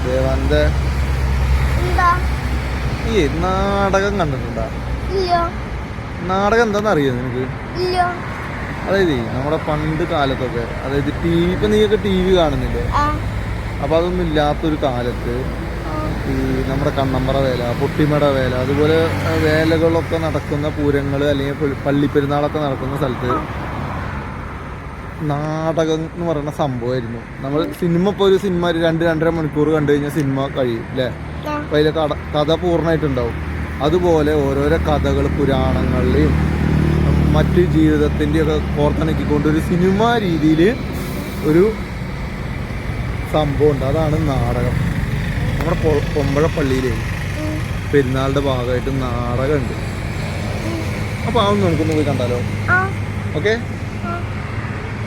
ദേവാന്റെ ഈ നാടകം കണ്ടിട്ടുണ്ടോ? നാടകം എന്താന്ന് അറിയോ നിനക്ക്? അതായത് നമ്മുടെ പണ്ട് കാലത്തൊക്കെ, അതായത് ഇപ്പൊ നീയൊക്കെ TV കാണുന്നില്ലേ? അപ്പൊ അതൊന്നും ഇല്ലാത്തൊരു കാലത്ത് ഈ നമ്മുടെ കണ്ണമ്പറ വേല, പൊട്ടിമട വേല, അതുപോലെ വേലകളൊക്കെ നടക്കുന്ന പൂരങ്ങൾ അല്ലെങ്കിൽ പള്ളിപ്പെരുന്നാളൊക്കെ നടക്കുന്ന സ്ഥലത്ത് നാടകം എന്ന് പറയുന്ന സംഭവമായിരുന്നു. നമ്മൾ സിനിമ ഇപ്പോൾ ഒരു സിനിമ 2-2.5 മണിക്കൂർ കണ്ടു കഴിഞ്ഞാൽ സിനിമ കഴിയും അല്ലേ? അപ്പം അതിലെ കഥ പൂർണ്ണമായിട്ടുണ്ടാവും. അതുപോലെ ഓരോരോ കഥകൾ പുരാണങ്ങളിലെയും മറ്റ് ജീവിതത്തിൻ്റെയൊക്കെ കോർത്തിണക്കിക്കൊണ്ട് ഒരു സിനിമ രീതിയിൽ ഒരു സംഭവമുണ്ട്. അതാണ് നാടകം. നമ്മുടെ പൊമ്പഴ പള്ളിയിലെ പെരുന്നാളിൻ്റെ ഭാഗമായിട്ട് നാടകമുണ്ട്. അപ്പോൾ അതൊന്നും നമുക്കൊന്ന് പോയി കണ്ടാലോ? ഓക്കെ,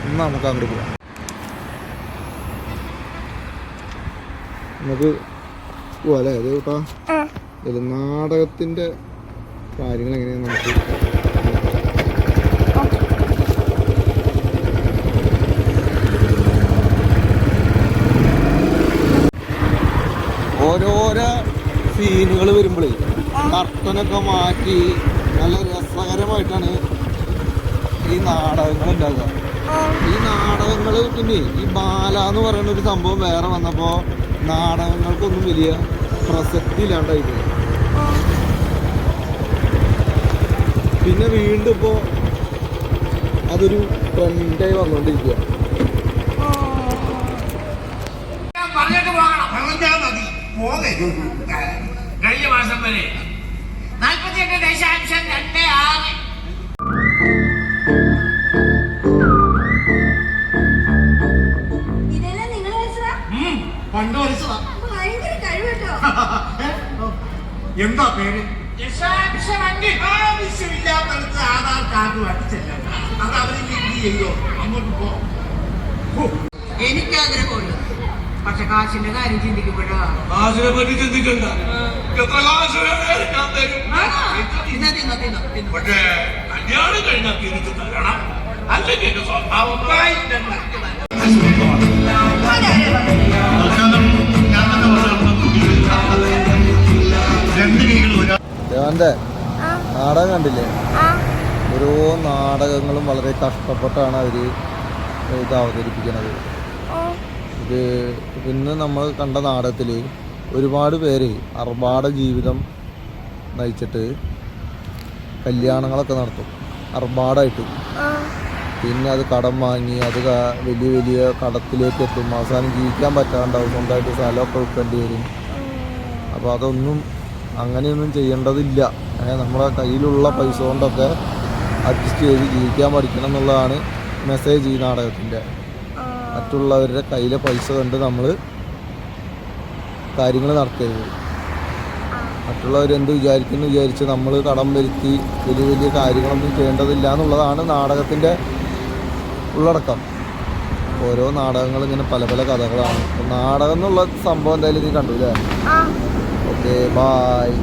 എന്നാൽ നമുക്ക് അങ്ങോട്ട് പോവാം. നമുക്ക് പോവാം അല്ലേ? അത് കേട്ടോ, നാടകത്തിൻ്റെ കാര്യങ്ങൾ എങ്ങനെയാണ് നമുക്ക് ഓരോരോ സീനുകൾ വരുമ്പോഴേ കർട്ടനൊക്കെ മാറ്റി നല്ല രസകരമായിട്ടാണ് ഈ നാടകങ്ങൾ ഉണ്ടാകുക. ഈ നാടകങ്ങൾ പിന്നെ ഈ ബാല എന്ന് പറയുന്ന ഒരു സംഭവം വേറെ വന്നപ്പോൾ നാടകങ്ങൾക്കൊന്നും വലിയ പ്രസക്തി ഇല്ലാണ്ടായിപ്പോയി. പിന്നെ വീണ്ടും ഇപ്പോൾ അതൊരു ട്രെൻഡായി വന്നുകൊണ്ടിരിക്കുക. കഴിഞ്ഞ മാസം വരെ 48.26 പണ്ട് വരച്ചതാ. എന്താ പേര്? ആവശ്യമില്ലാത്തടുത്ത് ആധാർ കാർഡ് വട്ടിച്ചല്ല. അത് അവര് ചെയ്യോ? അങ്ങോട്ട് പോ. എനിക്ക് ആഗ്രഹമുണ്ട്, പക്ഷെ കാശിന്റെ കാര്യം ചിന്തിക്കപ്പെടാ. കാശിനെ പറ്റി ചിന്തിക്കണ്ട. എത്ര കാശ് പക്ഷേ കല്യാണം കഴിഞ്ഞാൽ തിരിച്ചു തരണം, അല്ലെങ്കിൽ എന്റെ സ്വഭാവം. ദേവന്റെ നാടകം കണ്ടില്ലേ? ഓരോ നാടകങ്ങളും വളരെ കഷ്ടപ്പെട്ടാണ് അവർ ഇത് അവതരിപ്പിക്കുന്നത്. ഇത് ഇന്ന് നമ്മൾ കണ്ട നാടകത്തിൽ ഒരുപാട് പേര് അർഭാട ജീവിതം നയിച്ചിട്ട് കല്യാണങ്ങളൊക്കെ നടത്തും അർഭാടമായിട്ട്. പിന്നെ അത് കടം വാങ്ങി അത് വലിയ വലിയ കടത്തിലേക്ക് എത്തും. അവസാനം ജീവിക്കാൻ പറ്റാണ്ടാവും, സ്വന്തമായിട്ട് സ്ഥലമൊക്കെ വിൽക്കേണ്ടി വരും. അപ്പോൾ അതൊന്നും അങ്ങനെയൊന്നും ചെയ്യേണ്ടതില്ല. നമ്മുടെ കയ്യിലുള്ള പൈസ കൊണ്ടൊക്കെ അഡ്ജസ്റ്റ് ചെയ്ത് ജീവിക്കാൻ പഠിക്കണം എന്നുള്ളതാണ് മെസ്സേജ് ഈ നാടകത്തിൻ്റെ. മറ്റുള്ളവരുടെ കയ്യിലെ പൈസ കൊണ്ട് നമ്മൾ കാര്യങ്ങൾ നടത്തരുത്. മറ്റുള്ളവരെന്ത് വിചാരിക്കുന്നു വിചാരിച്ച് നമ്മൾ കടം വരുത്തി വലിയ വലിയ കാര്യങ്ങളൊന്നും ചെയ്യേണ്ടതില്ല എന്നുള്ളതാണ് നാടകത്തിൻ്റെ ഉള്ളടക്കം. ഓരോ നാടകങ്ങൾ ഇങ്ങനെ പല പല കഥകളാണ്. നാടകം എന്നുള്ള സംഭവം എന്തായാലും നീ കണ്ടു അല്ലേ? Okay, bye.